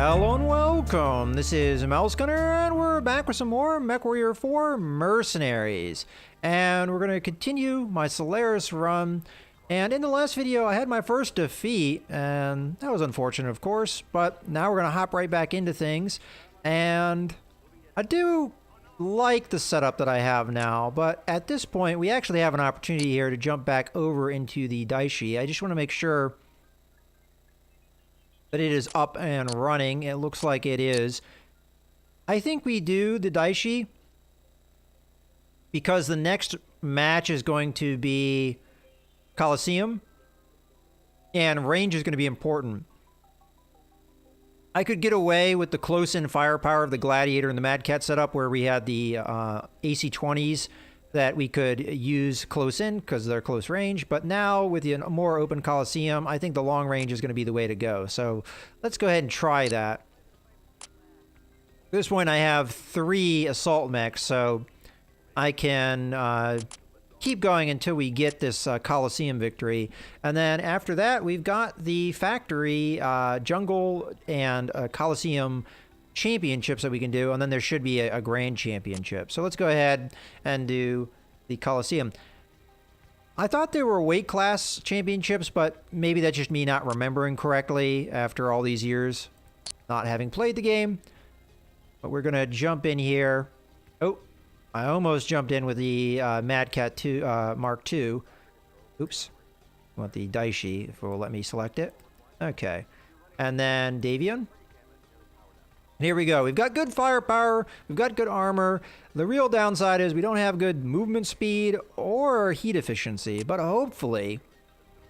Hello and welcome. This is Mouse Gunner, and we're back with some more MechWarrior 4 Mercenaries. And we're going to continue my Solaris run. And in the last video, I had my first defeat, and that was unfortunate, of course. But now we're going to hop right back into things. And I do like the setup that I have now, but at this point, we actually have an opportunity here to jump back over into the Daishi. I just want to make sure that it is up and running. It looks like it is. I think we do the Daishi because the next match is going to be Coliseum, and range is going to be important. I could get away with the close-in firepower of the Gladiator and the Mad Cat setup where we had the AC-20s that we could use close in because they're close range. But now with the more open Coliseum, I think the long range is going to be the way to go. So let's go ahead and try that. At this point, I have 3 assault mechs, so I can keep going until we get this Coliseum victory. And then after that, we've got the factory, jungle, and Coliseum championships that we can do, and then there should be a grand championship. So let's go ahead and do the Coliseum. I thought there were weight class championships, but maybe that's just me not remembering correctly after all these years not having played the game. But we're gonna jump in here. Oh, I almost jumped in with the Mad Cat 2 Mark II. Oops. I want the Daishi if it will let me select it. Okay. And then Davion. Here we go. We've got good firepower. We've got good armor. The real downside is we don't have good movement speed or heat efficiency, but hopefully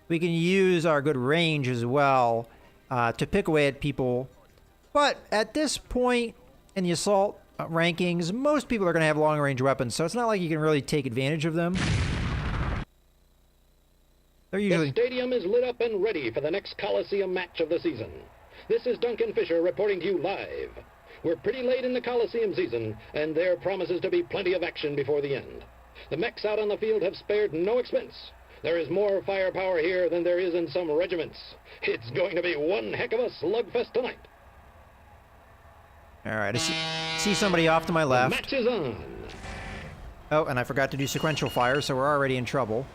we can use our good range as well to pick away at people. But at this point in the assault rankings, most people are going to have long-range weapons, so it's not like you can really take advantage of them. They're usually... The stadium is lit up and ready for the next Coliseum match of the season. This is Duncan Fisher reporting to you live. We're pretty late in the Coliseum season, and there promises to be plenty of action before the end. The mechs out on the field have spared no expense. There is more firepower here than there is in some regiments. It's going to be one heck of a slugfest tonight. All right, I see somebody off to my left. The match is on. Oh, and I forgot to do sequential fire, so we're already in trouble.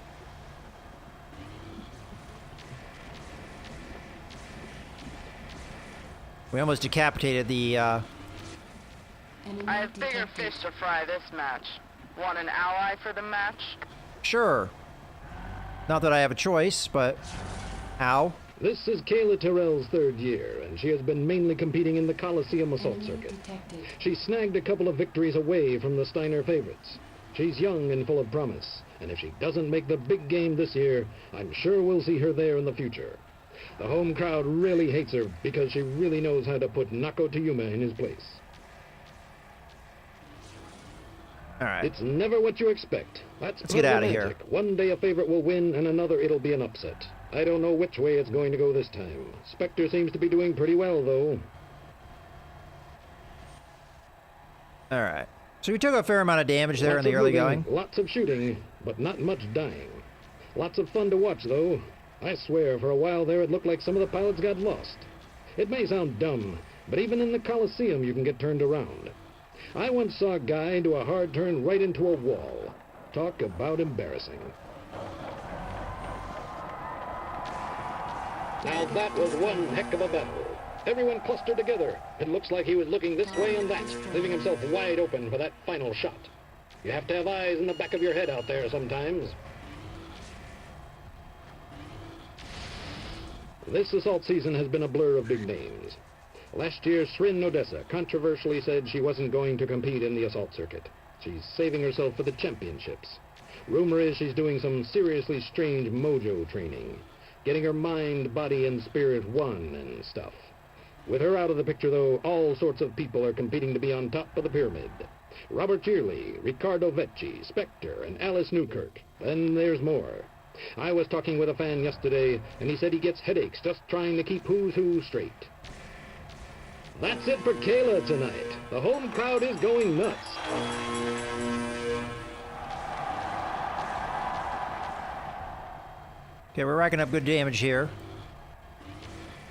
We almost decapitated the, I have bigger fish to fry this match. Want an ally for the match? Sure. Not that I have a choice, but... Ow. This is Kayla Terrell's 3rd year, and she has been mainly competing in the Coliseum assault circuit. She snagged a couple of victories away from the Steiner favorites. She's young and full of promise, and if she doesn't make the big game this year, I'm sure we'll see her there in the future. The home crowd really hates her because she really knows how to put Nako Tayuma in his place. All right. It's never what you expect. Let's get out of here. One day a favorite will win, and another it'll be an upset. I don't know which way it's going to go this time. Spectre seems to be doing pretty well, though. All right. So we took a fair amount of damage there in the early going. Lots of shooting, but not much dying. Lots of fun to watch, though. I swear, for a while there, it looked like some of the pilots got lost. It may sound dumb, but even in the Coliseum, you can get turned around. I once saw a guy do a hard turn right into a wall. Talk about embarrassing. Now that was one heck of a battle. Everyone clustered together. It looks like he was looking this way and that, leaving himself wide open for that final shot. You have to have eyes in the back of your head out there sometimes. This assault season has been a blur of big names. Last year, Srin Odessa controversially said she wasn't going to compete in the assault circuit. She's saving herself for the championships. Rumor is she's doing some seriously strange mojo training, getting her mind, body, and spirit one and stuff. With her out of the picture, though, all sorts of people are competing to be on top of the pyramid. Robert Cheerley, Ricardo Vecchi, Spectre, and Alice Newkirk. Then there's more. I was talking with a fan yesterday, and he said he gets headaches just trying to keep who's who straight. That's it for Kayla tonight. The home crowd is going nuts. Okay, we're racking up good damage here.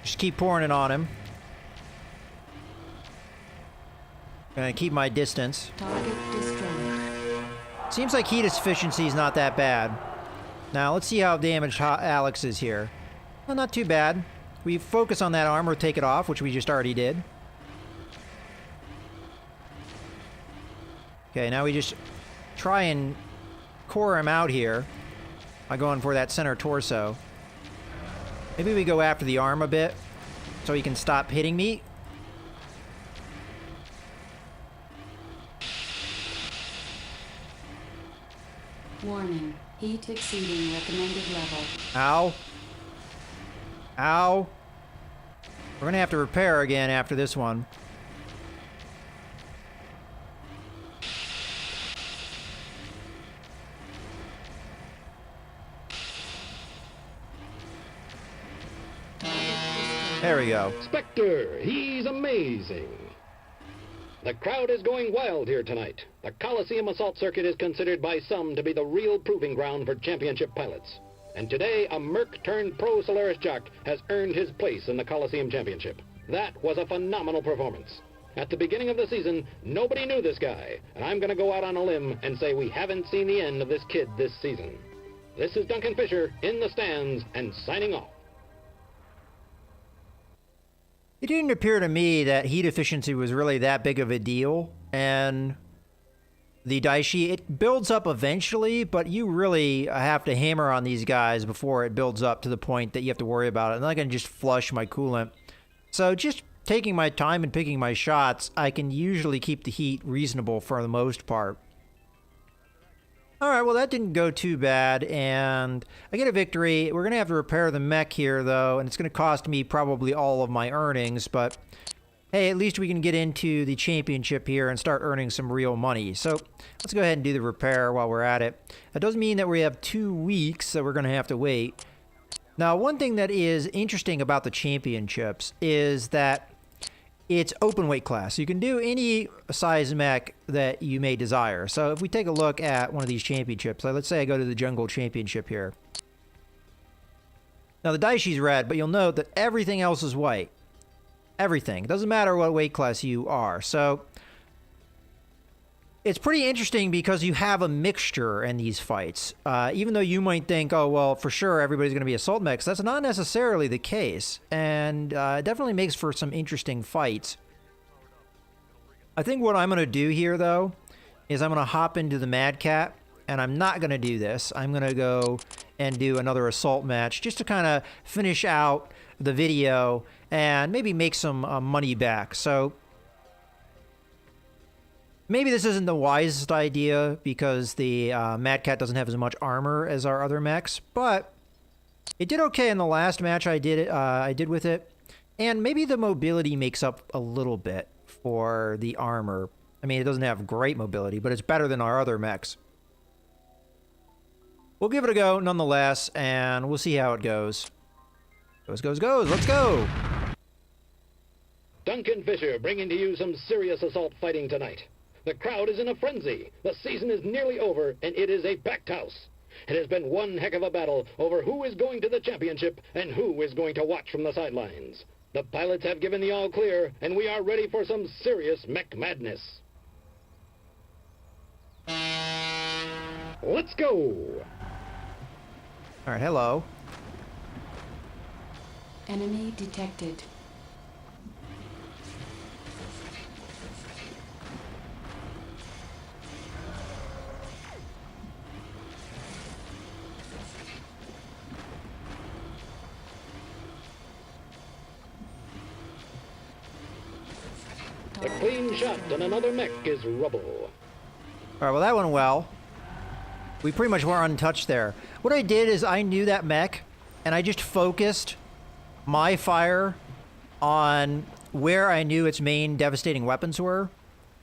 Just keep pouring it on him. Gonna keep my distance. Target destroyed. Seems like heat efficiency is not that bad. Now, let's see how damaged Alex is here. Well, not too bad. We focus on that armor, take it off, which we just already did. Okay, now we just try and core him out here by going for that center torso. Maybe we go after the arm a bit so he can stop hitting me. Warning. Heat exceeding recommended level. Ow. Ow. We're gonna have to repair again after this one. There we go. Spectre, he's amazing. The crowd is going wild here tonight. The Coliseum Assault Circuit is considered by some to be the real proving ground for championship pilots. And today, a Merc turned pro Solaris jock has earned his place in the Coliseum Championship. That was a phenomenal performance. At the beginning of the season, nobody knew this guy, and I'm going to go out on a limb and say we haven't seen the end of this kid this season. This is Duncan Fisher in the stands and signing off. It didn't appear to me that heat efficiency was really that big of a deal, and the Daishi, it builds up eventually, but you really have to hammer on these guys before it builds up to the point that you have to worry about it. I'm not going to just flush my coolant. So just taking my time and picking my shots, I can usually keep the heat reasonable for the most part. Alright, well that didn't go too bad, and I get a victory. We're going to have to repair the mech here, though, and it's going to cost me probably all of my earnings, but hey, at least we can get into the championship here and start earning some real money. So let's go ahead and do the repair while we're at it. That doesn't mean that we have 2 weeks that we're going to have to wait. Now, one thing that is interesting about the championships is that it's open weight class. You can do any size mech that you may desire. So if we take a look at one of these championships, like let's say I go to the jungle championship here. Now the Daishi's red, but you'll note that everything else is white. Everything. It doesn't matter what weight class you are. So it's pretty interesting because you have a mixture in these fights. Even though you might think, oh, well, for sure everybody's going to be assault mechs, that's not necessarily the case. And it definitely makes for some interesting fights. I think what I'm going to do here, though, is I'm going to hop into the Mad Cat. And I'm not going to do this. I'm going to go and do another assault match just to kind of finish out the video and maybe make some money back. So maybe this isn't the wisest idea because the Mad Cat doesn't have as much armor as our other mechs, but it did okay in the last match I did with it, and maybe the mobility makes up a little bit for the armor. I mean, it doesn't have great mobility, but it's better than our other mechs. We'll give it a go nonetheless, and we'll see how it goes. Goes, goes, goes. Let's go! Duncan Fisher bringing to you some serious assault fighting tonight. The crowd is in a frenzy. The season is nearly over, and it is a packed house. It has been one heck of a battle over who is going to the championship and who is going to watch from the sidelines. The pilots have given the all clear, and we are ready for some serious mech madness. Let's go! All right, hello. Enemy detected. A clean shot and another mech is rubble. All right, well, that went well. We pretty much were untouched there. What I did is I knew that mech, and I just focused my fire on where I knew its main devastating weapons were,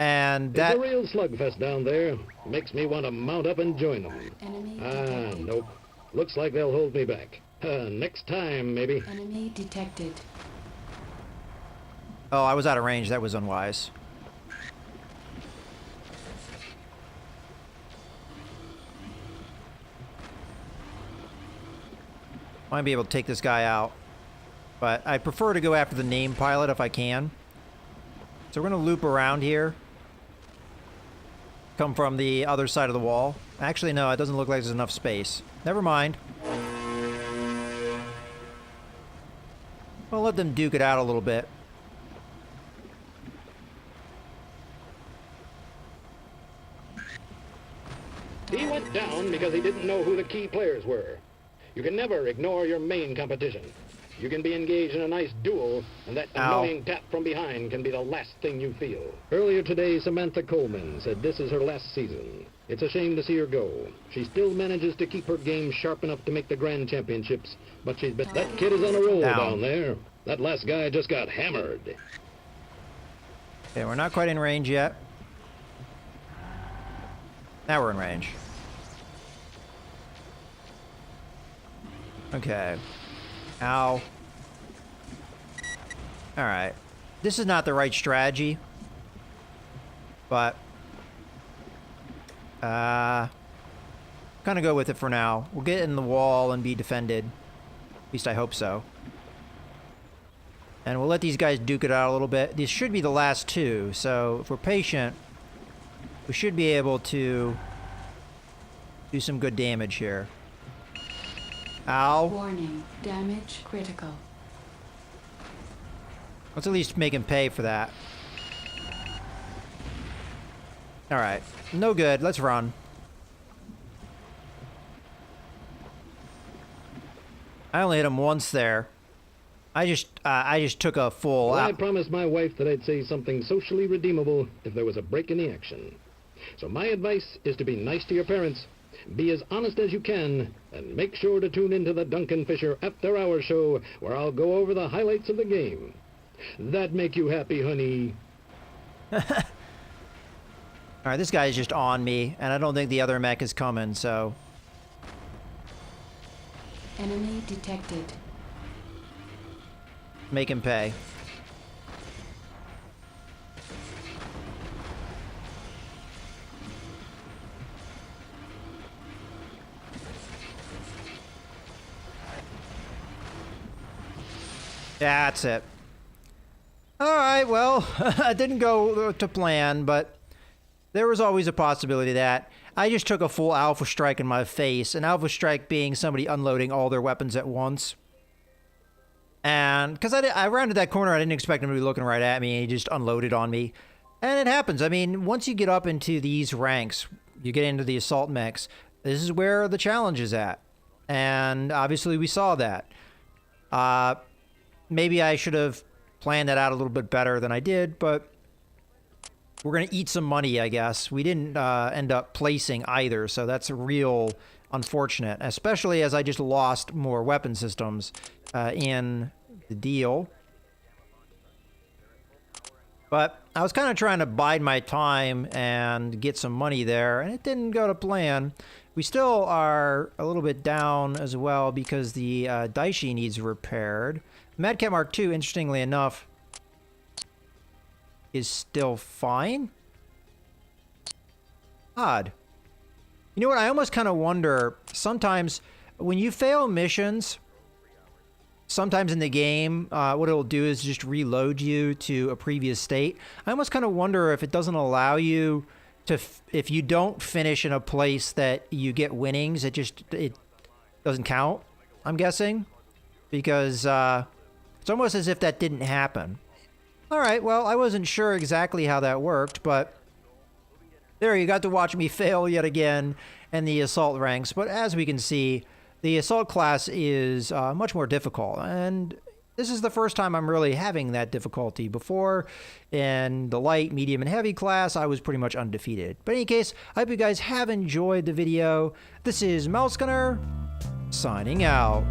and that... It's a real slugfest down there. Makes me want to mount up and join them. Enemy Ah, detected. nope. Looks like they'll hold me back. Next time, maybe. Enemy detected. Oh, I was out of range. That was unwise. Might be able to take this guy out, but I prefer to go after the name pilot if I can. So we're going to loop around here. come from the other side of the wall. Actually, no, it doesn't look like there's enough space. Never mind. We'll let them duke it out a little bit. He went down because he didn't know who the key players were. You can never ignore your main competition. You can be engaged in a nice duel, and that annoying tap from behind can be the last thing you feel. Earlier today, Samantha Coleman said this is her last season. It's a shame to see her go. She still manages to keep her game sharp enough to make the Grand Championships, but she's been... That kid is on a roll down there. That last guy just got hammered. Okay, we're not quite in range yet. Now we're in range. Okay. Ow. Alright. This is not the right strategy. But... kind of go with it for now. We'll get in the wall and be defended. At least I hope so. And we'll let these guys duke it out a little bit. These should be the last two, so if we're patient, we should be able to do some good damage here. Ow. Warning. Damage critical. Let's at least make him pay for that. Alright. No good. Let's run. I only hit him once there. I just took a full... Well, I promised my wife that I'd say something socially redeemable if there was a break in the action. So my advice is to be nice to your parents, be as honest as you can, and make sure to tune into the Duncan Fisher After Hours show, where I'll go over the highlights of the game. That make you happy, honey? Alright, this guy's just on me, and I don't think the other mech is coming, so... Enemy detected. Make him pay. That's it. Alright, well, it didn't go to plan, but there was always a possibility that I just took a full Alpha Strike in my face, an Alpha Strike being somebody unloading all their weapons at once. And because I rounded that corner, I didn't expect him to be looking right at me, and he just unloaded on me. And it happens. I mean, once you get up into these ranks, you get into the assault mechs, this is where the challenge is at. And obviously we saw that. Maybe I should have planned that out a little bit better than I did, but we're going to eat some money, I guess. We didn't end up placing either, so that's real unfortunate, especially as I just lost more weapon systems in the deal. But I was kind of trying to bide my time and get some money there, and it didn't go to plan. We still are a little bit down as well because the Daishi needs repaired. Madcat Mark II, interestingly enough, is still fine. Odd. You know what? I almost kind of wonder, sometimes when you fail missions, sometimes in the game, what it'll do is just reload you to a previous state. I almost kind of wonder if it doesn't allow you to, if you don't finish in a place that you get winnings, it doesn't count, I'm guessing. Because it's almost as if that didn't happen. Alright, well, I wasn't sure exactly how that worked, but there, you got to watch me fail yet again in the assault ranks. But as we can see, the assault class is much more difficult, and this is the first time I'm really having that difficulty. Before, in the light, medium, and heavy class, I was pretty much undefeated. But in any case, I hope you guys have enjoyed the video. This is Mouse Gunner, signing out.